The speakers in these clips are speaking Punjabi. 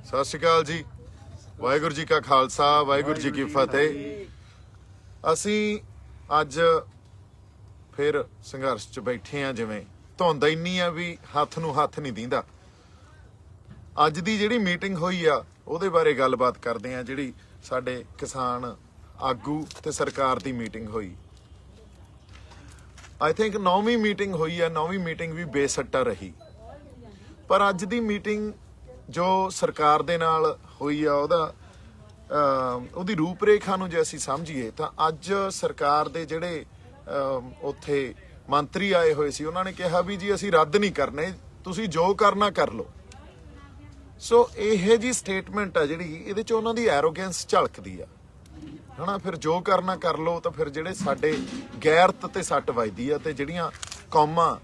सत श्री अकाल जी। वाहिगुरू जी का खालसा वाहिगुरू जी की फतेह। असी अज फिर संघर्ष च बैठे हैं। जिवें धुंद इन्नी आ भी हत्थ नूं हत्थ नहीं दींदा। अज दी जिहड़ी मीटिंग होई आ ਉਹਦੇ बारे गलबात करते हैं। जिहड़ी साडे किसान आगू ते सरकार दी मीटिंग होई, आई थिंक 9वीं मीटिंग होई है। 9वीं मीटिंग भी बेसट्टा रही, पर अज दी मीटिंग जो सरकार दे नाल होई आ ਉਹਦੀ रूपरेखा नूं जे असीं समझीए तां अज सरकार दे जिहड़े उत्थे मंत्री आए होए सी उन्हां ने कहा भी जी असीं रद्द नहीं करने, तुसीं जो करना कर लो। सो ਇਹ जी स्टेटमेंट आ जिहड़ी ਇਹਦੇ ਚ ਉਹਨਾਂ ਦੀ ਐਰੋਗੈਂਸ ਝਲਕਦੀ ਆ, ਹਨਾ। ਫਿਰ ਜੋ ਕਰਨਾ ਕਰ ਲੋ ਤਾਂ ਫਿਰ ਜਿਹੜੇ ਸਾਡੇ ਗੈਰਤ ਤੇ ਸੱਟ ਵੱਜਦੀ ਆ ਤੇ ਜਿਹੜੀਆਂ ਕੌਮਾਂ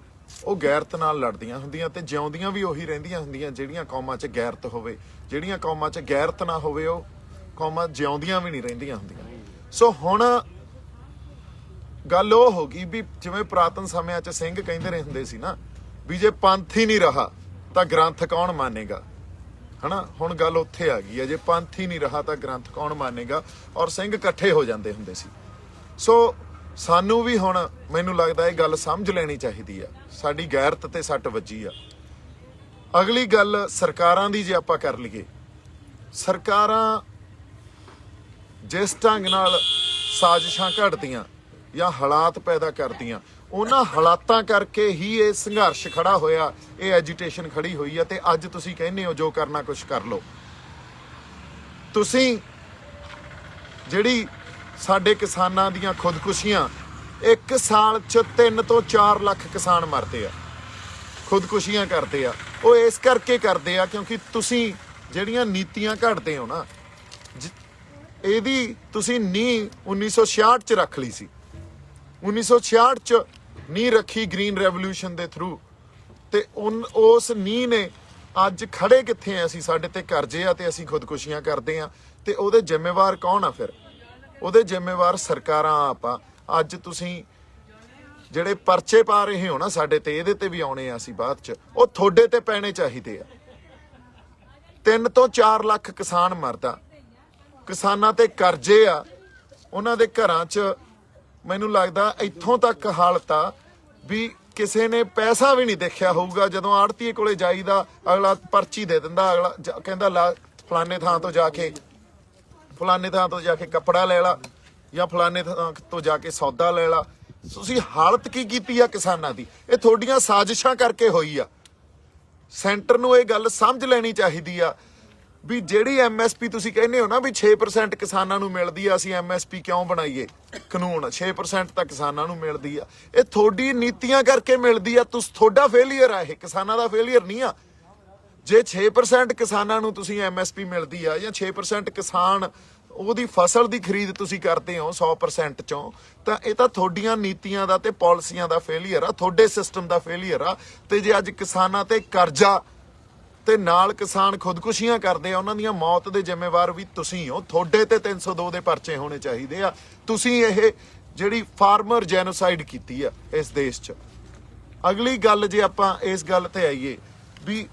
ਉਹ ਗੈਰਤ ਨਾਲ ਲੜਦੀਆਂ ਹੁੰਦੀਆਂ ਤੇ ਜਿਉਂਦੀਆਂ ਵੀ ਉਹੀ ਰਹਿੰਦੀਆਂ ਹੁੰਦੀਆਂ ਜਿਹੜੀਆਂ ਕੌਮਾਂ 'ਚ ਗੈਰਤ ਹੋਵੇ। ਜਿਹੜੀਆਂ ਕੌਮਾਂ 'ਚ ਗੈਰਤ ਨਾ ਹੋਵੇ ਉਹ ਕੌਮਾਂ ਜਿਉਂਦੀਆਂ ਵੀ ਨਹੀਂ ਰਹਿੰਦੀਆਂ ਹੁੰਦੀਆਂ। ਸੋ ਹੁਣ ਗੱਲ ਉਹ ਹੋ ਗਈ ਵੀ ਜਿਵੇਂ ਪੁਰਾਤਨ ਸਮਿਆਂ 'ਚ ਸਿੰਘ ਕਹਿੰਦੇ ਰਹੇ ਹੁੰਦੇ ਸੀ ਨਾ ਵੀ ਜੇ ਪੰਥ ਹੀ ਨਹੀਂ ਰਹਾ ਤਾਂ ਗ੍ਰੰਥ ਕੌਣ ਮਾਨੇਗਾ, ਹਨਾ। ਹੁਣ ਗੱਲ ਉੱਥੇ ਆ ਗਈ ਹੈ, ਜੇ ਪੰਥ ਹੀ ਨਹੀਂ ਰਹਾ ਤਾਂ ਗ੍ਰੰਥ ਕੌਣ ਮਾਨੇਗਾ। ਔਰ ਸਿੰਘ ਇਕੱਠੇ ਹੋ ਜਾਂਦੇ ਹੁੰਦੇ ਸੀ। ਸੋ ਸਾਨੂੰ ਵੀ ਹੁਣ ਮੈਨੂੰ ਲੱਗਦਾ ਇਹ ਗੱਲ ਸਮਝ ਲੈਣੀ ਚਾਹੀਦੀ ਆ, ਸਾਡੀ ਗੈਰਤ ਤੇ ਸੱਟ ਵੱਜੀ ਆ। ਅਗਲੀ ਗੱਲ ਸਰਕਾਰਾਂ ਦੀ ਜੇ ਆਪਾਂ ਕਰ ਲਈਏ, ਸਰਕਾਰਾਂ ਜਿਸ ਢੰਗ ਨਾਲ ਸਾਜ਼ਿਸ਼ਾਂ ਘੜਦੀਆਂ ਜਾਂ ਹਾਲਾਤ ਪੈਦਾ ਕਰਦੀਆਂ, ਉਹਨਾਂ ਹਾਲਾਤਾਂ ਕਰਕੇ ਹੀ ਇਹ ਸੰਘਰਸ਼ ਖੜਾ ਹੋਇਆ, ਇਹ ਐਜੀਟੇਸ਼ਨ ਖੜੀ ਹੋਈ ਹੈ। ਤੇ ਅੱਜ ਤੁਸੀਂ ਕਹਿੰਦੇ ਹੋ ਜੋ ਕਰਨਾ ਕੁਛ ਕਰ ਲਓ। ਤੁਸੀਂ ਜਿਹੜੀ ਸਾਡੇ ਕਿਸਾਨਾਂ ਦੀਆਂ ਖੁਦਕੁਸ਼ੀਆਂ, ਇੱਕ ਸਾਲ 'ਚ 3 ਤੋਂ 4 ਲੱਖ ਕਿਸਾਨ ਮਰਦੇ ਆ, ਖੁਦਕੁਸ਼ੀਆਂ ਕਰਦੇ ਆ। ਉਹ ਇਸ ਕਰਕੇ ਕਰਦੇ ਆ ਕਿਉਂਕਿ ਤੁਸੀਂ ਜਿਹੜੀਆਂ ਨੀਤੀਆਂ ਘੜਦੇ ਹੋ ਨਾ, ਇਹਦੀ ਤੁਸੀਂ ਨੀਂਹ 1966 'ਚ ਰੱਖ ਲਈ ਸੀ। 1966 'ਚ ਨੀਂਹ ਰੱਖੀ ਗ੍ਰੀਨ ਰੈਵੋਲੂਸ਼ਨ ਦੇ ਥਰੂ, ਤੇ ਉਸ ਨੀਂਹ ਨੇ ਅੱਜ ਖੜੇ ਕਿੱਥੇ ਆ ਅਸੀਂ? ਸਾਡੇ ਤੇ ਕਰਜ਼ੇ ਆ ਤੇ ਅਸੀਂ ਖੁਦਕੁਸ਼ੀਆਂ ਕਰਦੇ ਆ। ਤੇ ਉਹਦੇ ਜ਼ਿੰਮੇਵਾਰ ਕੌਣ ਆ? ਫਿਰ ਉਹਦੇ ਜ਼ਿੰਮੇਵਾਰ ਸਰਕਾਰਾਂ ਆਪਾਂ। ਅੱਜ ਤੁਸੀਂ ਜਿਹੜੇ ਪਰਚੇ ਪਾ ਰਹੇ ਹੋ ਨਾ ਸਾਡੇ ਤੇ, ਇਹਦੇ ਤੇ ਵੀ ਆਉਣੇ ਆ ਅਸੀਂ ਬਾਅਦ 'ਚ, ਉਹ ਤੁਹਾਡੇ ਤੇ ਪੈਣੇ ਚਾਹੀਦੇ ਆ। 3 ਤੋਂ 4 ਲੱਖ ਕਿਸਾਨ ਮਰਦਾ, ਕਿਸਾਨਾਂ ਤੇ ਕਰਜ਼ੇ ਆ, ਉਹਨਾਂ ਦੇ ਘਰਾਂ 'ਚ ਮੈਨੂੰ ਲੱਗਦਾ ਇੱਥੋਂ ਤੱਕ ਹਾਲਤ ਆ ਵੀ ਕਿਸੇ ਨੇ ਪੈਸਾ ਵੀ ਨਹੀਂ ਦੇਖਿਆ ਹੋਊਗਾ। ਜਦੋਂ ਆੜਤੀਏ ਕੋਲੇ ਜਾਈਦਾ ਅਗਲਾ ਪਰਚੀ ਦੇ ਦਿੰਦਾ, ਅਗਲਾ ਕਹਿੰਦਾ ਫਲਾਨੇ ਥਾਂ ਤੋਂ ਜਾ ਕੇ ਕੱਪੜਾ ਲੈ ਲਾ ਜਾਂ ਫਲਾਨੇ ਥਾਂ ਤੋਂ ਜਾ ਕੇ ਸੌਦਾ ਲੈ ਲਾ। ਤੁਸੀਂ ਹਾਲਤ ਕੀ ਕੀਤੀ ਆ ਕਿਸਾਨਾਂ ਦੀ? ਇਹ ਤੁਹਾਡੀਆਂ ਸਾਜ਼ਿਸ਼ਾਂ ਕਰਕੇ ਹੋਈ ਆ। ਸੈਂਟਰ ਨੂੰ ਇਹ ਗੱਲ ਸਮਝ ਲੈਣੀ ਚਾਹੀਦੀ ਆ ਵੀ ਜਿਹੜੀ MSP ਤੁਸੀਂ ਕਹਿੰਦੇ ਹੋ ਨਾ ਵੀ 6% ਕਿਸਾਨਾਂ ਨੂੰ ਮਿਲਦੀ ਆ, ਅਸੀਂ MSP ਕਿਉਂ ਬਣਾਈਏ? ਕਾਨੂੰਨ 6% ਤਾਂ ਕਿਸਾਨਾਂ ਨੂੰ ਮਿਲਦੀ ਆ, ਇਹ ਤੁਹਾਡੀ ਨੀਤੀਆਂ ਕਰਕੇ ਮਿਲਦੀ ਆ। ਤੁਹਾਡਾ ਫੇਲੀਅਰ ਆ, ਇਹ ਕਿਸਾਨਾਂ ਦਾ ਫੇਲੀਅਰ ਨਹੀਂ ਆ। ਜੇ 6% ਕਿਸਾਨਾਂ ਨੂੰ ਤੁਸੀਂ MSP ਮਿਲਦੀ ਆ ਜਾਂ 6% ਕਿਸਾਨ ਉਹਦੀ ਫਸਲ ਦੀ ਖਰੀਦ ਤੁਸੀਂ ਕਰਦੇ ਹੋ 100% ਚੋਂ, ਤਾਂ ਇਹ ਤਾਂ ਤੁਹਾਡੀਆਂ ਨੀਤੀਆਂ ਦਾ ਤੇ ਪਾਲਿਸੀਆਂ ਦਾ ਫੇਲੀਅਰ ਆ, ਤੁਹਾਡੇ ਸਿਸਟਮ ਦਾ ਫੇਲੀਅਰ ਆ। ਤੇ ਜੇ ਅੱਜ ਕਿਸਾਨਾਂ ਤੇ ਕਰਜ਼ਾ ਤੇ ਨਾਲ ਕਿਸਾਨ ਖੁਦਕੁਸ਼ੀਆਂ ਕਰਦੇ ਆ, ਉਹਨਾਂ ਦੀਆਂ ਮੌਤ ਦੇ ਜ਼ਿੰਮੇਵਾਰ ਵੀ ਤੁਸੀਂ ਹੋ। ਤੁਹਾਡੇ ਤੇ 302 ਦੇ ਪਰਚੇ ਹੋਣੇ ਚਾਹੀਦੇ ਆ। ਤੁਸੀਂ ਇਹ ਜਿਹੜੀ ਫਾਰਮਰ ਜੈਨੋਸਾਈਡ ਕੀਤੀ ਆ ਇਸ ਦੇਸ਼ 'ਚ। ਅਗਲੀ ਗੱਲ ਜੇ ਆਪਾਂ ਇਸ ਗੱਲ ਤੇ ਆਈਏ ਵੀ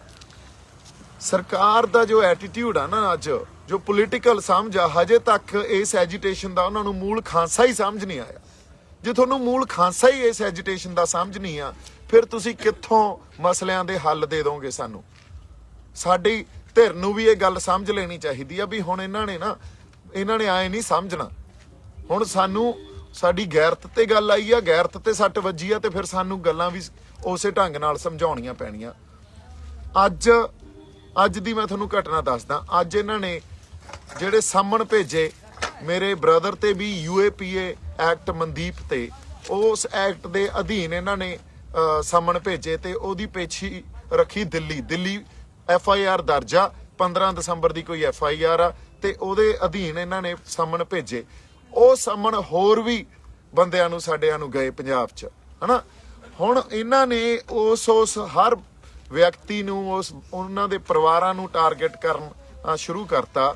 ਸਰਕਾਰ ਦਾ ਜੋ ਐਟੀਟਿਊਡ ਆ ਨਾ, ਅੱਜ ਜੋ ਪੋਲੀਟੀਕਲ ਸਮਝ ਆ, ਹਜੇ ਤੱਕ ਇਸ ਐਜੀਟੇਸ਼ਨ ਦਾ ਉਹਨਾਂ ਨੂੰ ਮੂਲ ਖਾਂਸਾ ਹੀ ਸਮਝ ਨਹੀਂ ਆਇਆ। ਜੇ ਤੁਹਾਨੂੰ ਮੂਲ ਖਾਂਸਾ ਹੀ ਇਸ ਐਜੀਟੇਸ਼ਨ ਦਾ ਸਮਝ ਨਹੀਂ ਆ, ਫਿਰ ਤੁਸੀਂ ਕਿੱਥੋਂ ਮਸਲਿਆਂ ਦੇ ਹੱਲ ਦੇ ਦੋਗੇ ਸਾਨੂੰ? ਸਾਡੀ ਧਿਰ ਨੂੰ ਵੀ ਇਹ ਗੱਲ ਸਮਝ ਲੈਣੀ ਚਾਹੀਦੀ ਆ ਵੀ ਹੁਣ ਇਹਨਾਂ ਨੇ ਆਏ ਨਹੀਂ ਸਮਝਣਾ। ਹੁਣ ਸਾਨੂੰ ਸਾਡੀ ਗੈਰਤ ਤੇ ਗੱਲ ਆਈ ਆ, ਗੈਰਤ ਤੇ ਸੱਟ ਵੱਜੀ ਆ, ਤੇ ਫਿਰ ਸਾਨੂੰ ਗੱਲਾਂ ਵੀ ਉਸੇ ਢੰਗ ਨਾਲ ਸਮਝਾਉਣੀਆਂ ਪੈਣੀਆਂ। ਅੱਜ ਦੀ ਮੈਂ ਤੁਹਾਨੂੰ ਘਟਨਾ ਦੱਸਦਾ। ਅੱਜ ਇਹਨਾਂ ਨੇ ਜਿਹੜੇ ਸਾਮਣ ਭੇਜੇ ਮੇਰੇ ਬ੍ਰਦਰ ਤੇ ਵੀ UAPA ਐਕਟ ਮਨਦੀਪ ਤੇ, ਉਸ ਐਕਟ ਦੇ ਅਧੀਨ ਇਹਨਾਂ ਨੇ ਸਾਮਣ ਭੇਜੇ ਤੇ ਉਹਦੀ ਪੇਸ਼ੀ ਰੱਖੀ ਦਿੱਲੀ FIR ਦਰਜ ਆ। 15 ਦਸੰਬਰ ਦੀ ਕੋਈ FIR ਆ ਤੇ ਉਹਦੇ ਅਧੀਨ ਇਹਨਾਂ ਨੇ ਸਾਮਣ ਭੇਜੇ। ਉਹ ਸਾਮਣ ਹੋਰ ਵੀ ਬੰਦਿਆਂ ਨੂੰ ਸਾਡਿਆਂ ਨੂੰ ਗਏ ਪੰਜਾਬ 'ਚ, ਹਨਾ। ਹੁਣ ਇਹਨਾਂ ਨੇ ਉਸ ਹਰ ਵਿਅਕਤੀ ਨੂੰ, ਉਹਨਾਂ ਦੇ ਪਰਿਵਾਰਾਂ ਨੂੰ ਟਾਰਗੇਟ ਕਰਨਾ ਸ਼ੁਰੂ ਕਰਤਾ,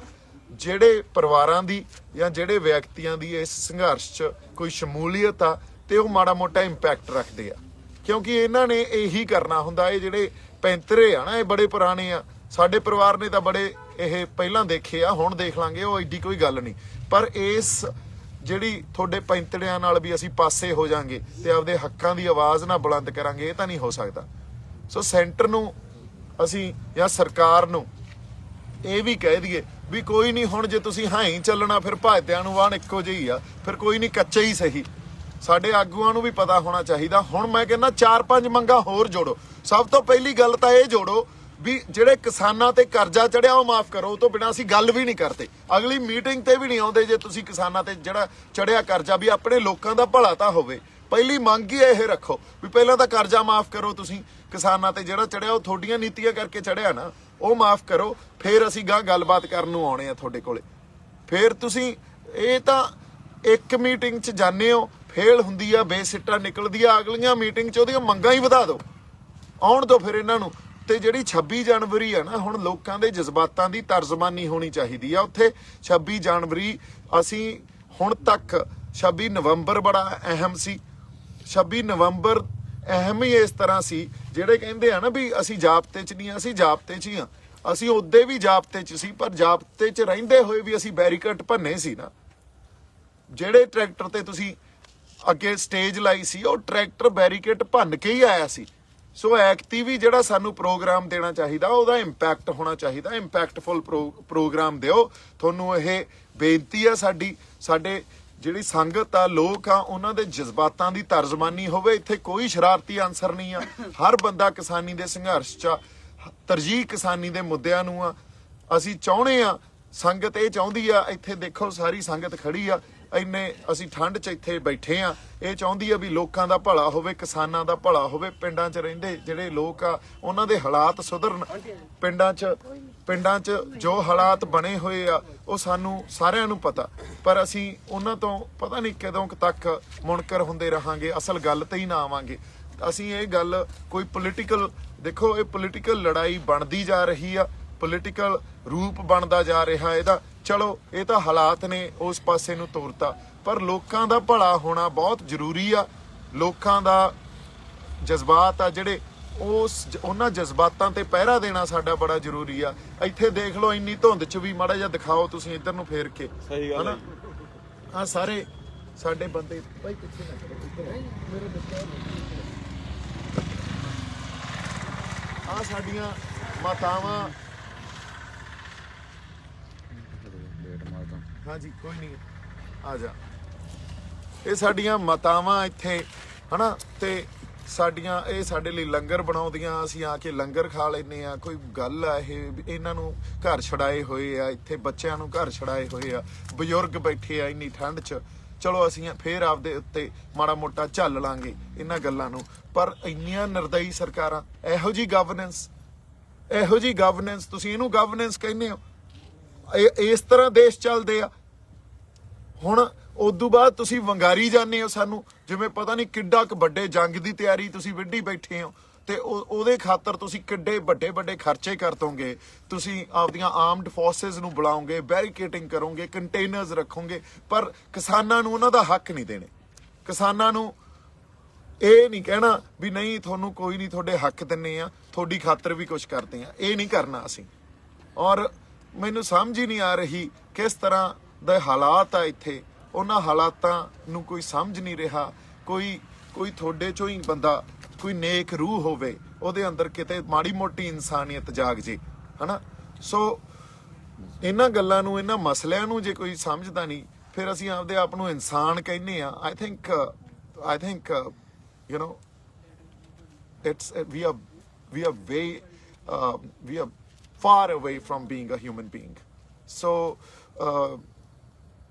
ਜਿਹੜੇ ਪਰਿਵਾਰਾਂ ਦੀ ਜਾਂ ਜਿਹੜੇ ਵਿਅਕਤੀਆਂ ਦੀ ਇਸ ਸੰਘਰਸ਼ 'ਚ ਕੋਈ ਸ਼ਮੂਲੀਅਤ ਆ ਤੇ ਉਹ ਮਾੜਾ ਮੋਟਾ ਇੰਪੈਕਟ ਰੱਖਦੇ ਆ। ਕਿਉਂਕਿ ਇਹਨਾਂ ਨੇ ਇਹੀ ਕਰਨਾ ਹੁੰਦਾ। ਇਹ ਜਿਹੜੇ ਪੈਂਤਰੇ ਆ ਨਾ, ਇਹ ਬੜੇ ਪੁਰਾਣੇ ਆ। ਸਾਡੇ ਪਰਿਵਾਰ ਨੇ ਤਾਂ ਬੜੇ ਇਹ ਪਹਿਲਾਂ ਦੇਖੇ ਆ, ਹੁਣ ਦੇਖ ਲਾਂਗੇ, ਉਹ ਐਡੀ ਕੋਈ ਗੱਲ ਨਹੀਂ। ਪਰ ਇਸ ਜਿਹੜੀ ਤੁਹਾਡੇ ਪੈਂਤੜਿਆਂ ਨਾਲ ਵੀ ਅਸੀਂ ਪਾਸੇ ਹੋ ਜਾਾਂਗੇ ਤੇ ਆਪਦੇ ਹੱਕਾਂ ਦੀ ਆਵਾਜ਼ ਨਾ ਬੁਲੰਦ ਕਰਾਂਗੇ, ਇਹ ਤਾਂ ਨਹੀਂ ਹੋ ਸਕਦਾ। ਸੋ ਸੈਂਟਰ ਨੂੰ ਅਸੀਂ ਜਾਂ ਸਰਕਾਰ ਨੂੰ ਇਹ ਵੀ ਕਹਿ ਦਈਏ ਵੀ ਕੋਈ ਨਹੀਂ, ਹੁਣ ਜੇ ਤੁਸੀਂ ਹਾਂ ਹੀ ਚੱਲਣਾ ਫਿਰ ਭਾਜਦਿਆਂ ਨੂੰ ਵਾਹਣ ਇੱਕੋ ਜਿਹੀ ਆ, ਫਿਰ ਕੋਈ ਨਹੀਂ, ਕੱਚੇ ਹੀ ਸਹੀ। ਸਾਡੇ ਆਗੂਆਂ ਨੂੰ ਵੀ ਪਤਾ ਹੋਣਾ ਚਾਹੀਦਾ। ਹੁਣ ਮੈਂ ਕਹਿੰਦਾ 4-5 ਮੰਗਾਂ ਹੋਰ ਜੋੜੋ। ਸਭ ਤੋਂ ਪਹਿਲੀ ਗੱਲ ਤਾਂ ਇਹ ਜੋੜੋ ਵੀ ਜਿਹੜੇ ਕਿਸਾਨਾਂ ਤੇ ਕਰਜ਼ਾ ਚੜਿਆ ਉਹ ਮਾਫ ਕਰੋ। ਉਹ ਤੋਂ ਬਿਨਾਂ ਅਸੀਂ ਗੱਲ ਵੀ ਨਹੀਂ ਕਰਦੇ, ਅਗਲੀ ਮੀਟਿੰਗ ਤੇ ਵੀ ਨਹੀਂ ਆਉਂਦੇ ਜੇ ਤੁਸੀਂ ਕਿਸਾਨਾਂ ਤੇ ਜਿਹੜਾ ਚੜਿਆ ਕਰਜ਼ਾ, ਵੀ ਆਪਣੇ ਲੋਕਾਂ ਦਾ ਭਲਾ ਤਾਂ ਹੋਵੇ। ਪਹਿਲੀ ਮੰਗ ਹੀ ਇਹ ਰੱਖੋ ਵੀ ਪਹਿਲਾਂ ਤਾਂ ਕਰਜ਼ਾ ਮਾਫ ਕਰੋ ਤੁਸੀਂ ਕਿਸਾਨਾਂ ਤੇ ਜਿਹੜਾ ਚੜਿਆ, ਉਹ ਤੁਹਾਡੀਆਂ ਨੀਤੀਆਂ ਕਰਕੇ ਚੜਿਆ ਨਾ, ਉਹ ਮਾਫ ਕਰੋ। ਫਿਰ ਅਸੀਂ ਗਾਂ ਗੱਲਬਾਤ ਕਰਨ ਨੂੰ ਆਉਣੇ ਆ ਤੁਹਾਡੇ ਕੋਲੇ। ਫਿਰ ਤੁਸੀਂ ਇਹ ਤਾਂ ਇੱਕ ਮੀਟਿੰਗ 'ਚ ਜਾਂਦੇ ਹੋ, ਫੇਲ ਹੁੰਦੀ ਆ, ਬੇਸਿੱਟਾ ਨਿਕਲਦੀ ਆ, ਅਗਲੀਆਂ ਮੀਟਿੰਗ 'ਚ ਉਹਦੀਆਂ ਮੰਗਾਂ ਹੀ ਵਧਾ ਦਿਓ, ਆਉਣ ਦਿਓ ਫਿਰ ਇਹਨਾਂ ਨੂੰ। ਤੇ ਜਿਹੜੀ 26 ਜਨਵਰੀ ਆ ਨਾ, ਹੁਣ ਲੋਕਾਂ ਦੇ ਜਜ਼ਬਾਤਾਂ ਦੀ ਤਰਜਮਾਨੀ ਹੋਣੀ ਚਾਹੀਦੀ ਆ ਉੱਥੇ। 26 ਜਨਵਰੀ ਅਸੀਂ ਹੁਣ ਤੱਕ 26 ਨਵੰਬਰ ਬੜਾ ਅਹਿਮ ਸੀ। 26 ਨਵੰਬਰ ਅਹਿਮ ਹੀ ਇਸ ਤਰ੍ਹਾਂ ਸੀ, ਜਿਹੜੇ ਕਹਿੰਦੇ ਆ ਨਾ ਵੀ ਅਸੀਂ ਜਾਬਤੇ 'ਚ ਨਹੀਂ, ਅਸੀਂ ਜਾਬਤੇ 'ਚ ਹੀ ਆ। ਅਸੀਂ ਉਦੋਂ ਵੀ ਜਾਬਤੇ 'ਚ ਸੀ, ਪਰ ਜਾਬਤੇ 'ਚ ਰਹਿੰਦੇ ਹੋਏ ਵੀ ਅਸੀਂ ਬੈਰੀਕੇਡ ਭੰਨੇ ਸੀ ਨਾ। ਜਿਹੜੇ ਟਰੈਕਟਰ ਤੇ ਤੁਸੀਂ ਅੱਗੇ ਸਟੇਜ ਲਾਈ ਸੀ, ਉਹ ਟਰੈਕਟਰ ਬੈਰੀਕੇਡ ਭੰਨ ਕੇ ਹੀ ਆਇਆ ਸੀ। ਸੋ ਐਕਟੀ ਵੀ ਜਿਹੜਾ ਸਾਨੂੰ ਪ੍ਰੋਗਰਾਮ ਦੇਣਾ ਚਾਹੀਦਾ, ਉਹਦਾ ਇੰਪੈਕਟ ਹੋਣਾ ਚਾਹੀਦਾ। ਇੰਪੈਕਟਫੁਲ ਪ੍ਰੋਗਰਾਮ ਦਿਓ। ਤੁਹਾਨੂੰ ਇਹ ਬੇਨਤੀ ਆ ਸਾਡੀ, ਸਾਡੇ ਜਿਹੜੀ ਸੰਗਤ ਆ, ਲੋਕ ਆ, ਉਹਨਾਂ ਦੇ ਜਜ਼ਬਾਤਾਂ ਦੀ ਤਰਜਮਾਨੀ ਹੋਵੇ। ਇੱਥੇ ਕੋਈ ਸ਼ਰਾਰਤੀ ਅਨਸਰ ਨਹੀਂ ਆ। ਹਰ ਬੰਦਾ ਕਿਸਾਨੀ ਦੇ ਸੰਘਰਸ਼ 'ਚ, ਤਰਜੀਹ ਕਿਸਾਨੀ ਦੇ ਮੁੱਦਿਆਂ ਨੂੰ ਆ। ਅਸੀਂ ਚਾਹੁੰਦੇ ਆ, ਸੰਗਤ ਇਹ ਚਾਹੁੰਦੀ ਆ। ਇੱਥੇ ਦੇਖੋ ਸਾਰੀ ਸੰਗਤ ਖੜੀ ਆ, ਇੰਨੇ ਅਸੀਂ ਠੰਡ 'ਚ ਇੱਥੇ ਬੈਠੇ ਆ। ਇਹ ਚਾਹੁੰਦੀ ਆ ਵੀ ਲੋਕਾਂ ਦਾ ਭਲਾ ਹੋਵੇ, ਕਿਸਾਨਾਂ ਦਾ ਭਲਾ ਹੋਵੇ। ਪਿੰਡਾਂ 'ਚ ਰਹਿੰਦੇ ਜਿਹੜੇ ਲੋਕ ਆ, ਉਹਨਾਂ ਦੇ ਹਾਲਾਤ ਸੁਧਰਨ। ਪਿੰਡਾਂ 'ਚ ਜੋ ਹਾਲਾਤ ਬਣੇ ਹੋਏ ਆ, ਉਹ ਸਾਨੂੰ ਸਾਰਿਆਂ ਨੂੰ ਪਤਾ, ਪਰ ਅਸੀਂ ਉਹਨਾਂ ਤੋਂ ਪਤਾ ਨਹੀਂ ਕਦੋਂ ਤੱਕ ਮੁਨਕਰ ਹੁੰਦੇ ਰਹਾਂਗੇ, ਅਸਲ ਗੱਲ ਤੇ ਹੀ ਨਾ ਆਵਾਂਗੇ। ਅਸੀਂ ਇਹ ਗੱਲ ਕੋਈ ਪੋਲੀਟੀਕਲ, ਦੇਖੋ ਇਹ ਪੋਲੀਟੀਕਲ ਲੜਾਈ ਬਣਦੀ ਜਾ ਰਹੀ ਆ, ਪੋਲੀਟੀਕਲ ਰੂਪ ਬਣਦਾ ਜਾ ਰਿਹਾ ਇਹਦਾ। ਚਲੋ ਇਹ ਤਾਂ ਹਾਲਾਤ ਨੇ ਉਸ ਪਾਸੇ ਨੂੰ ਤੋਰਤਾ, ਪਰ ਲੋਕਾਂ ਦਾ ਭਲਾ ਹੋਣਾ ਬਹੁਤ ਜ਼ਰੂਰੀ ਆ। ਲੋਕਾਂ ਦਾ ਜਜ਼ਬਾਤ ਆ ਜਿਹੜੇ, ਉਹਨਾਂ ਜਜ਼ਬਾਤਾਂ ਤੇ ਪਹਿਰਾ ਦੇਣਾ ਸਾਡਾ ਬੜਾ ਜ਼ਰੂਰੀ ਆ। ਇੱਥੇ ਦੇਖ ਲਓ ਇੰਨੀ ਧੁੰਦ 'ਚ ਵੀ, ਮਾੜਾ ਜਿਹਾ ਦਿਖਾਓ ਤੁਸੀਂ ਇੱਧਰ ਨੂੰ ਫੇਰ ਕੇ, ਹਨਾ। ਆ ਸਾਰੇ ਸਾਡੇ ਬੰਦੇ ਭਾਈ ਪਿੱਛੇ ਨਾ ਕਰੋ, ਆ ਸਾਡੀਆਂ ਮਾਤਾਵਾਂ, ਹਾਂਜੀ ਕੋਈ ਨਹੀਂ ਆ ਜਾ, ਇਹ ਸਾਡੀਆਂ ਮਾਤਾਵਾਂ ਇੱਥੇ, ਹਨਾ, ਤੇ ਸਾਡੀਆਂ ਇਹ ਸਾਡੇ ਲਈ ਲੰਗਰ ਬਣਾਉਂਦੀਆਂ। ਅਸੀਂ ਆ ਕੇ ਲੰਗਰ ਖਾ ਲੈਂਦੇ ਆ। ਕੋਈ ਗੱਲ ਆ ਇਹ, ਇਹਨਾਂ ਨੂੰ ਘਰ ਛੜਾਏ ਹੋਏ ਆ, ਇੱਥੇ ਬੱਚਿਆਂ ਨੂੰ ਘਰ ਛੜਾਏ ਹੋਏ ਆ, ਬਜ਼ੁਰਗ ਬੈਠੇ ਆ ਇੰਨੀ ਠੰਡ 'ਚ। ਚਲੋ ਅਸੀਂ ਫੇਰ ਆਪਦੇ ਉੱਤੇ ਮਾੜਾ ਮੋਟਾ ਝੱਲ ਲਾਂਗੇ ਇਹਨਾਂ ਗੱਲਾਂ ਨੂੰ, ਪਰ ਇੰਨੀਆਂ ਨਿਰਦਈ ਸਰਕਾਰਾਂ, ਇਹੋ ਜੀ ਗਵਰਨੈਂਸ, ਤੁਸੀਂ ਇਹਨੂੰ ਗਵਰਨੈਂਸ ਕਹਿੰਦੇ ਹੋ? ਇਸ ਤਰ੍ਹਾਂ ਦੇਸ਼ ਚੱਲਦੇ ਆ। ਹੁਣ ਉਦੋਂ ਬਾਅਦ ਤੁਸੀਂ ਵੰਗਾਰੀ ਜਾਂਦੇ ਹੋ ਸਾਨੂੰ, ਜਿਵੇਂ ਪਤਾ ਨਹੀਂ ਕਿੱਡਾ ਕੁ ਵੱਡੇ ਜੰਗ ਦੀ ਤਿਆਰੀ ਤੁਸੀਂ ਵਿੱਢੀ ਬੈਠੇ ਹੋ, ਤੇ ਉਹਦੇ ਖਾਤਰ ਤੁਸੀਂ ਕਿੱਡੇ ਵੱਡੇ ਖਰਚੇ ਕਰ ਦੋਗੇ। ਤੁਸੀਂ ਆਪਦੀਆਂ ਆਰਮਡ ਫੋਰਸਿਸ ਨੂੰ ਬੁਲਾਓਗੇ, ਬੈਰੀਕੇਟਿੰਗ ਕਰੋਗੇ, ਕੰਟੇਨਰਸ ਰੱਖੋਗੇ, ਪਰ ਕਿਸਾਨਾਂ ਨੂੰ ਉਹਨਾਂ ਦਾ ਹੱਕ ਨਹੀਂ ਦੇਣੇ। ਕਿਸਾਨਾਂ ਨੂੰ ਇਹ ਨਹੀਂ ਕਹਿਣਾ ਵੀ ਨਹੀਂ ਤੁਹਾਨੂੰ ਕੋਈ ਨਹੀਂ, ਤੁਹਾਡੇ ਹੱਕ ਦਿੰਨੇ ਆ, ਤੁਹਾਡੀ ਖਾਤਰ ਵੀ ਕੁਝ ਕਰਦੇ ਆ। ਇਹ ਨਹੀਂ ਕਰਨਾ ਅਸੀਂ। ਔਰ ਮੈਨੂੰ ਸਮਝ ਹੀ ਨਹੀਂ ਆ ਰਹੀ ਕਿਸ ਤਰ੍ਹਾਂ ਦੇ ਹਾਲਾਤ ਆ ਇੱਥੇ, ਉਹਨਾਂ ਹਾਲਾਤਾਂ ਨੂੰ ਕੋਈ ਸਮਝ ਨਹੀਂ ਰਿਹਾ। ਕੋਈ ਤੁਹਾਡੇ ਚੋਂ ਹੀ ਬੰਦਾ, ਕੋਈ ਨੇਕ ਰੂਹ ਹੋਵੇ, ਉਹਦੇ ਅੰਦਰ ਕਿਤੇ ਮਾੜੀ ਮੋਟੀ ਇਨਸਾਨੀਅਤ ਜਾਗ ਜੇ, ਹਨਾ। ਸੋ ਇਹਨਾਂ ਗੱਲਾਂ ਨੂੰ, ਇਹਨਾਂ ਮਸਲਿਆਂ ਨੂੰ ਜੇ ਕੋਈ ਸਮਝਦਾ ਨਹੀਂ, ਫਿਰ ਅਸੀਂ ਆਪਦੇ ਆਪ ਨੂੰ ਇਨਸਾਨ ਕਹਿੰਦੇ ਆ। I think you know, we are far away from being a human being. So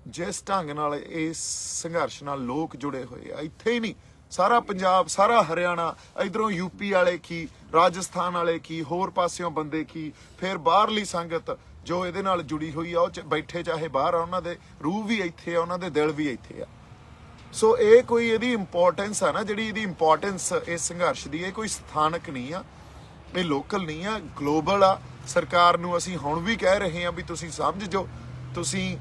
ਜਿਸ ਢੰਗ ਨਾਲ ਇਸ ਸੰਘਰਸ਼ ਨਾਲ ਲੋਕ ਜੁੜੇ ਹੋਏ ਆ, ਇੱਥੇ ਹੀ ਨਹੀਂ, ਸਾਰਾ ਪੰਜਾਬ, ਸਾਰਾ ਹਰਿਆਣਾ, ਇਧਰੋਂ ਯੂਪੀ ਵਾਲੇ ਕੀ, ਰਾਜਸਥਾਨ ਵਾਲੇ ਕੀ, ਹੋਰ ਪਾਸਿਓਂ ਬੰਦੇ ਕੀ, ਫਿਰ ਬਾਹਰਲੀ ਸੰਗਤ ਜੋ ਇਹਦੇ ਨਾਲ ਜੁੜੀ ਹੋਈ ਆ, ਉਹ ਬੈਠੇ ਚਾਹੇ ਬਾਹਰ ਆ, ਉਹਨਾਂ ਦੇ ਰੂਹ ਵੀ ਇੱਥੇ ਆ, ਉਹਨਾਂ ਦੇ ਦਿਲ ਵੀ ਇੱਥੇ ਆ। ਸੋ ਇਹ ਕੋਈ ਇਹਦੀ ਇੰਪੋਰਟੈਂਸ ਆ ਨਾ, ਜਿਹੜੀ ਇਹਦੀ ਇੰਪੋਰਟੈਂਸ ਇਸ ਸੰਘਰਸ਼ ਦੀ, ਇਹ ਕੋਈ ਸਥਾਨਕ ਨਹੀਂ ਆ, ਇਹ ਲੋਕਲ ਨਹੀਂ ਆ, ਗਲੋਬਲ ਆ। ਸਰਕਾਰ ਨੂੰ ਅਸੀਂ ਹੁਣ ਵੀ ਕਹਿ ਰਹੇ ਹਾਂ ਵੀ ਤੁਸੀਂ ਸਮਝ ਜੋ, ਤੁਸੀਂ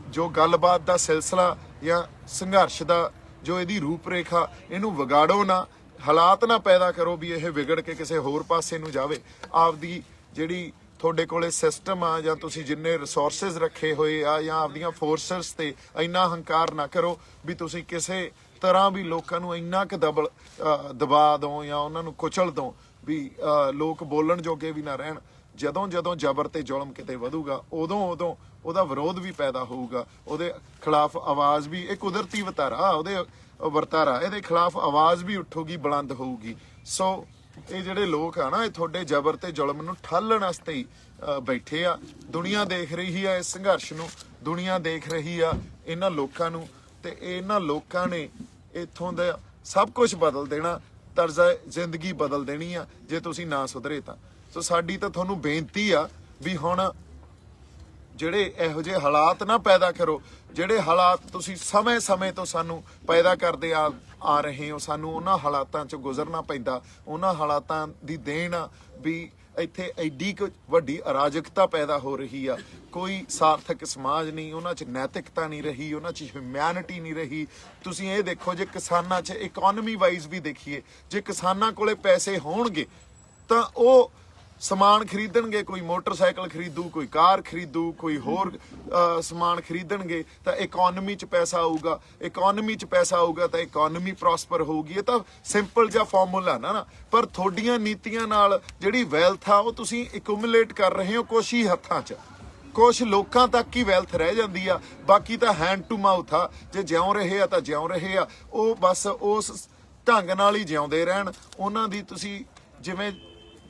ਜੋ ਗੱਲਬਾਤ ਦਾ ਸਿਲਸਿਲਾ ਜਾਂ ਸੰਘਰਸ਼ ਦਾ ਜੋ ਇਹਦੀ ਰੂਪ ਰੇਖਾ, ਇਹਨੂੰ ਵਿਗਾੜੋ ਨਾ। ਹਾਲਾਤ ਨਾ ਪੈਦਾ ਕਰੋ ਵੀ ਇਹ ਵਿਗੜ ਕੇ ਕਿਸੇ ਹੋਰ ਪਾਸੇ ਨੂੰ ਜਾਵੇ। ਆਪਦੀ ਜਿਹੜੀ ਤੁਹਾਡੇ ਕੋਲੇ ਸਿਸਟਮ ਆ ਜਾਂ ਤੁਸੀਂ ਜਿੰਨੇ ਰਿਸੋਰਸਿਸ ਰੱਖੇ ਹੋਏ ਆ ਜਾਂ ਆਪਦੀਆਂ ਫੋਰਸਸ ਤੇ ਇੰਨਾ ਹੰਕਾਰ ਨਾ ਕਰੋ ਵੀ ਤੁਸੀਂ ਕਿਸੇ ਤਰ੍ਹਾਂ ਵੀ ਲੋਕਾਂ ਨੂੰ ਇੰਨਾ ਕੁ ਦਬਾ ਦਿਓ ਜਾਂ ਉਹਨਾਂ ਨੂੰ ਕੁਚਲ ਦਿਓ ਵੀ ਲੋਕ ਬੋਲਣ ਜੋਗੇ ਵੀ ਨਾ ਰਹਿਣ। ਜਦੋਂ ਜਦੋਂ ਜ਼ਬਰ ਤੇ ਜ਼ੁਲਮ ਕਿਤੇ ਵਧੂਗਾ ਉਦੋਂ ਉਹਦਾ ਵਿਰੋਧ ਵੀ ਪੈਦਾ ਹੋਊਗਾ, ਉਹਦੇ ਖਿਲਾਫ ਆਵਾਜ਼ ਵੀ, ਇਹ ਕੁਦਰਤੀ ਵਰਤਾਰਾ ਇਹਦੇ ਖਿਲਾਫ ਆਵਾਜ਼ ਵੀ ਉੱਠੂਗੀ, ਬੁਲੰਦ ਹੋਊਗੀ। ਸੋ ਇਹ ਜਿਹੜੇ ਲੋਕ ਆ ਨਾ, ਇਹ ਤੁਹਾਡੇ ਜ਼ਬਰ ਤੇ ਜ਼ੁਲਮ ਨੂੰ ਠਾਲਣ ਵਾਸਤੇ ਹੀ ਬੈਠੇ ਆ। ਦੁਨੀਆ ਦੇਖ ਰਹੀ ਆ ਇਸ ਸੰਘਰਸ਼ ਨੂੰ, ਦੁਨੀਆ ਦੇਖ ਰਹੀ ਆ ਇਹਨਾਂ ਲੋਕਾਂ ਨੂੰ, ਤੇ ਇਹਨਾਂ ਲੋਕਾਂ ਨੇ ਇੱਥੋਂ ਦਾ ਸਭ ਕੁਝ ਬਦਲ ਦੇਣਾ, ਤਰਜ਼ਾ ਜ਼ਿੰਦਗੀ ਬਦਲ ਦੇਣੀ ਆ ਜੇ ਤੁਸੀਂ ਨਾ ਸੁਧਰੇ ਤਾਂ। ਸੋ ਸਾਡੀ ਤਾਂ ਤੁਹਾਨੂੰ ਬੇਨਤੀ ਆ ਵੀ ਹੁਣ ਜਿਹੜੇ ਇਹੋ ਜਿਹੇ ਹਾਲਾਤ ਨਾ ਪੈਦਾ ਕਰੋ, ਜਿਹੜੇ ਹਾਲਾਤ ਤੁਸੀਂ ਸਮੇਂ ਤੋਂ ਸਾਨੂੰ ਪੈਦਾ ਕਰਦੇ ਆ ਰਹੇ ਹੋ, ਸਾਨੂੰ ਉਹਨਾਂ ਹਾਲਾਤਾਂ 'ਚ ਗੁਜ਼ਰਨਾ ਪੈਂਦਾ। ਉਹਨਾਂ ਹਾਲਾਤਾਂ ਦੀ ਦੇਣ ਆ ਵੀ ਇੱਥੇ ਐਡੀ ਕੁ ਵੱਡੀ ਅਰਾਜਕਤਾ ਪੈਦਾ ਹੋ ਰਹੀ ਆ, ਕੋਈ ਸਾਰਥਕ ਸਮਾਜ ਨਹੀਂ, ਉਹਨਾਂ 'ਚ ਨੈਤਿਕਤਾ ਨਹੀਂ ਰਹੀ, ਉਹਨਾਂ 'ਚ ਹਿਊਮੈਨਿਟੀ ਨਹੀਂ ਰਹੀ। ਤੁਸੀਂ ਇਹ ਦੇਖੋ, ਜੇ ਕਿਸਾਨਾਂ 'ਚ ਇਕਨੋਮੀ ਵਾਈਜ਼ ਵੀ ਦੇਖੀਏ, ਜੇ ਕਿਸਾਨਾਂ ਕੋਲੇ ਪੈਸੇ ਹੋਣਗੇ ਤਾਂ ਉਹ ਸਮਾਨ ਖਰੀਦਣਗੇ, ਕੋਈ ਮੋਟਰਸਾਈਕਲ ਖਰੀਦੂ, ਕੋਈ ਕਾਰ ਖਰੀਦੂ, ਕੋਈ ਹੋਰ ਸਮਾਨ ਖਰੀਦਣਗੇ ਤਾਂ ਇਕਨੋਮੀ 'ਚ ਪੈਸਾ ਆਊਗਾ। ਇਕਨੋਮੀ 'ਚ ਪੈਸਾ ਆਊਗਾ ਤਾਂ ਇਕਨੋਮੀ ਪ੍ਰੋਸਪਰ ਹੋਊਗੀ। ਇਹ ਤਾਂ ਸਿੰਪਲ ਜਿਹਾ ਫਾਰਮੂਲਾ ਨਾ, ਪਰ ਤੁਹਾਡੀਆਂ ਨੀਤੀਆਂ ਨਾਲ ਜਿਹੜੀ ਵੈਲਥ ਆ ਉਹ ਤੁਸੀਂ ਐਕੂਮੂਲੇਟ ਕਰ ਰਹੇ ਹੋ ਕੁਛ ਹੀ ਹੱਥਾਂ 'ਚ, ਕੁਛ ਲੋਕਾਂ ਤੱਕ ਹੀ ਵੈਲਥ ਰਹਿ ਜਾਂਦੀ ਆ, ਬਾਕੀ ਤਾਂ ਹੈਂਡ ਟੂ ਮਾਊਥ ਆ। ਜੇ ਜਿਉਂ ਰਹੇ ਆ ਤਾਂ ਜਿਉਂ ਰਹੇ ਆ, ਉਹ ਬਸ ਉਸ ਢੰਗ ਨਾਲ ਹੀ ਜਿਉਂਦੇ ਰਹਿਣ। ਉਹਨਾਂ ਦੀ ਤੁਸੀਂ ਜਿਵੇਂ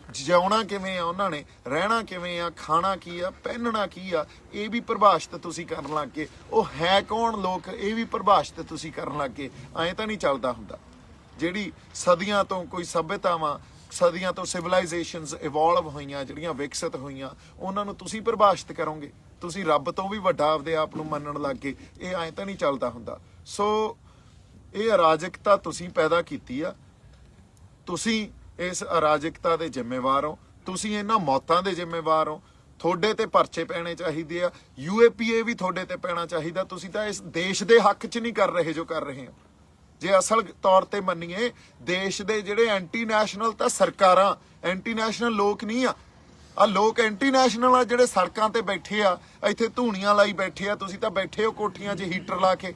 ਜਿਉਣਾ ਕਿਵੇਂ ਆ, ਉਹਨਾਂ ਨੇ ਰਹਿਣਾ ਕਿਵੇਂ ਆ, ਖਾਣਾ ਕੀ ਆ, ਪਹਿਨਣਾ ਕੀ ਆ, ਇਹ ਵੀ ਪਰਿਭਾਸ਼ਿਤ ਤੁਸੀਂ ਕਰਨ ਲੱਗ ਗਏ। ਉਹ ਹੈ ਕੌਣ ਲੋਕ, ਇਹ ਵੀ ਪਰਿਭਾਸ਼ਿਤ ਤੁਸੀਂ ਕਰਨ ਲੱਗ ਗਏ। ਐਂ ਤਾਂ ਨਹੀਂ ਚੱਲਦਾ ਹੁੰਦਾ। ਜਿਹੜੀ ਸਦੀਆਂ ਤੋਂ ਕੋਈ ਸੱਭਿਅਤਾਵਾਂ, ਸਦੀਆਂ ਤੋਂ ਸਿਵਲਾਈਜੇਸ਼ਨਸ ਇਵੋਲਵ ਹੋਈਆਂ, ਜਿਹੜੀਆਂ ਵਿਕਸਿਤ ਹੋਈਆਂ, ਉਹਨਾਂ ਨੂੰ ਤੁਸੀਂ ਪਰਿਭਾਸ਼ਿਤ ਕਰੋਗੇ। ਤੁਸੀਂ ਰੱਬ ਤੋਂ ਵੀ ਵੱਡਾ ਆਪਦੇ ਆਪ ਨੂੰ ਮੰਨਣ ਲੱਗ ਗਏ। ਇਹ ਐਂ ਤਾਂ ਨਹੀਂ ਚੱਲਦਾ ਹੁੰਦਾ। ਸੋ ਇਹ ਅਰਾਜਕਤਾ ਤੁਸੀਂ ਪੈਦਾ ਕੀਤੀ ਆ, ਤੁਸੀਂ ਇਸ ਅਰਾਜਕਤਾ ਦੇ ਜ਼ਿੰਮੇਵਾਰ ਹੋ, ਤੁਸੀਂ ਇਹਨਾਂ ਮੌਤਾਂ ਦੇ ਜ਼ਿੰਮੇਵਾਰ ਹੋ। ਤੁਹਾਡੇ ਤੇ ਪਰਚੇ ਪੈਣੇ ਚਾਹੀਦੇ ਆ, UAPA ਵੀ ਤੁਹਾਡੇ ਤੇ ਪੈਣਾ ਚਾਹੀਦਾ। ਤੁਸੀਂ ਤਾਂ ਇਸ ਦੇਸ਼ ਦੇ ਹੱਕ 'ਚ ਨਹੀਂ ਕਰ ਰਹੇ ਜੋ ਕਰ ਰਹੇ ਹੋ। ਜੇ ਅਸਲ ਤੌਰ ਤੇ ਮੰਨੀਏ, ਦੇਸ਼ ਦੇ ਜਿਹੜੇ ਐਂਟੀ ਨੈਸ਼ਨਲ ਤਾਂ ਸਰਕਾਰਾਂ, ਐਂਟੀ ਨੈਸ਼ਨਲ ਲੋਕ ਨਹੀਂ ਆ ਲੋਕ ਐਂਟੀ ਨੈਸ਼ਨਲ ਆ ਜਿਹੜੇ ਸੜਕਾਂ ਤੇ ਬੈਠੇ ਆ, ਇੱਥੇ ਧੂਣੀਆਂ ਲਾਈ ਬੈਠੇ ਆ। ਤੁਸੀਂ ਤਾਂ ਬੈਠੇ ਹੋ ਕੋਠੀਆਂ 'ਚ ਹੀਟਰ ਲਾ ਕੇ,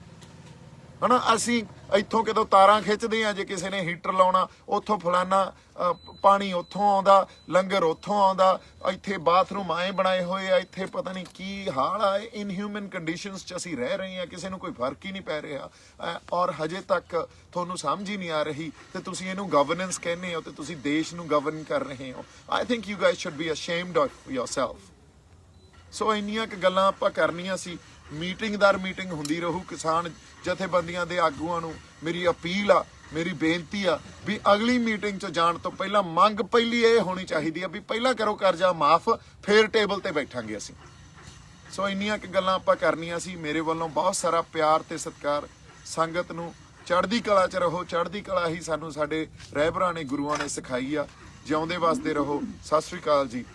ਹਨਾ। ਅਸੀਂ ਇੱਥੋਂ ਕਿਤੋਂ ਤਾਰਾਂ ਖਿੱਚਦੇ ਆ, ਜੇ ਕਿਸੇ ਨੇ ਹੀਟਰ ਲਾਉਣਾ, ਉੱਥੋਂ ਫਲਾਨਾ ਪਾਣੀ ਉੱਥੋਂ ਆਉਂਦਾ, ਲੰਗਰ ਉੱਥੋਂ ਆਉਂਦਾ, ਇੱਥੇ ਬਾਥਰੂਮ ਆਏ ਬਣਾਏ ਹੋਏ ਆ, ਇੱਥੇ ਪਤਾ ਨਹੀਂ ਕੀ ਹਾਲ ਆ। ਇਨਹਿਊਮਨ ਕੰਡੀਸ਼ਨਸ 'ਚ ਅਸੀਂ ਰਹਿ ਰਹੇ ਹਾਂ, ਕਿਸੇ ਨੂੰ ਕੋਈ ਫਰਕ ਹੀ ਨਹੀਂ ਪੈ ਰਿਹਾ, ਔਰ ਹਜੇ ਤੱਕ ਤੁਹਾਨੂੰ ਸਮਝ ਹੀ ਨਹੀਂ ਆ ਰਹੀ ਤੇ ਤੁਸੀਂ ਇਹਨੂੰ ਗਵਰਨੈਂਸ ਕਹਿੰਦੇ ਹੋ ਤੇ ਤੁਸੀਂ ਦੇਸ਼ ਨੂੰ ਗਵਰਨ ਕਰ ਰਹੇ ਹੋ। I think you guys should be ashamed of yourself. So ਇੰਨੀਆਂ ਕੁ ਗੱਲਾਂ ਆਪਾਂ ਕਰਨੀਆਂ ਸੀ। ਮੀਟਿੰਗ ਦਰ ਮੀਟਿੰਗ ਹੁੰਦੀ ਰਹੂ। ਕਿਸਾਨ ਜਥੇਬੰਦੀਆਂ ਦੇ ਆਗੂਆਂ ਨੂੰ ਮੇਰੀ ਅਪੀਲ ਆ, ਮੇਰੀ ਬੇਨਤੀ ਆ ਵੀ ਅਗਲੀ ਮੀਟਿੰਗ 'ਚ ਜਾਣ ਤੋਂ ਪਹਿਲਾਂ ਮੰਗ ਪਹਿਲੀ ਇਹ ਹੋਣੀ ਚਾਹੀਦੀ ਆ ਵੀ ਪਹਿਲਾਂ ਕਰੋ ਕਰਜ਼ਾ ਮਾਫ, ਫਿਰ ਟੇਬਲ ਤੇ ਬੈਠਾਂਗੇ ਅਸੀਂ। ਸੋ ਇੰਨੀਆਂ ਕੁ ਗੱਲਾਂ ਆਪਾਂ ਕਰਨੀਆਂ ਸੀ। ਮੇਰੇ ਵੱਲੋਂ ਬਹੁਤ ਸਾਰਾ ਪਿਆਰ ਤੇ ਸਤਿਕਾਰ। ਸੰਗਤ ਨੂੰ ਚੜ੍ਹਦੀ ਕਲਾ 'ਚ ਰਹੋ। ਚੜ੍ਹਦੀ ਕਲਾ ਹੀ ਸਾਨੂੰ ਸਾਡੇ ਰਹਿਬਰਾਂ ਨੇ, ਗੁਰੂਆਂ ਨੇ ਸਿਖਾਈ ਆ। ਜਿਉਂਦੇ ਵਸਦੇ ਰਹੋ। ਸਤਿ ਸ੍ਰੀ ਅਕਾਲ ਜੀ।